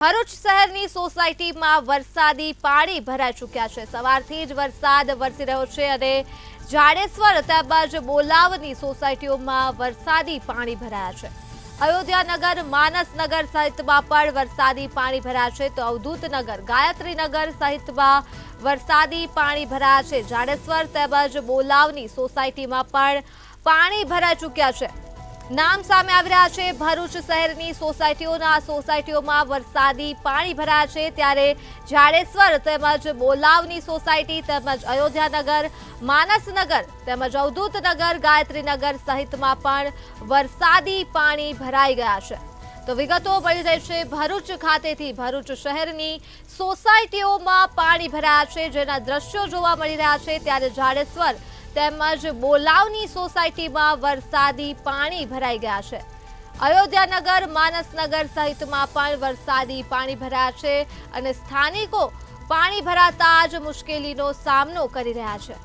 ભરૂચ શહેરની સોસાયટીમાં વરસાદી પાણી ભરાઈ ચૂક્યા છે। સવારથી જ વરસાદ વરસી રહ્યો છે અને જાડેશ્વર તેમજ બોલાવની સોસાયટીઓમાં વરસાદી પાણી ભરાયા છે। અયોધ્યાનગર, માનસનગર સહિતમાં પણ વરસાદી પાણી ભરાયા છે તો અવધૂતનગર, ગાયત્રીનગર સહિતમાં વરસાદી પાણી ભરાયા છે। જાડેશ્વર તેમજ બોલાવની સોસાયટીમાં પણ પાણી ભરાઈ ચૂક્યા છે। નામ સામે આવી રહ્યા છે ભરૂચ શહેરની સોસાયટીઓમાં વરસાદી પાણી ભરાયા છે ત્યારે જાડેશ્વર તેમજ બોલાવની સોસાયટી તેમજ અયોધ્યાનગર, માનસનગર તેમજ અવધૂતનગર, ગાયત્રીનગર સહિતમાં પણ વરસાદી પાણી ભરાઈ ગયા છે। તો વિગતો મળી રહી છે ભરૂચ ખાતેથી। ભરૂચ શહેરની સોસાયટીઓમાં પાણી ભરાયા છે જેના દ્રશ્યો જોવા મળી રહ્યા છે ત્યારે જાડેશ્વર તેમજ બોલાવની સોસાયટીમાં વરસાદી પાણી ભરાઈ ગયા છે। અયોધ્યાનગર, માનસનગર સહિતમાં પણ વરસાદી પાણી ભરાયા છે અને સ્થાનિકો પાણી ભરાતા જ મુશ્કેલીનો સામનો કરી રહ્યા છે।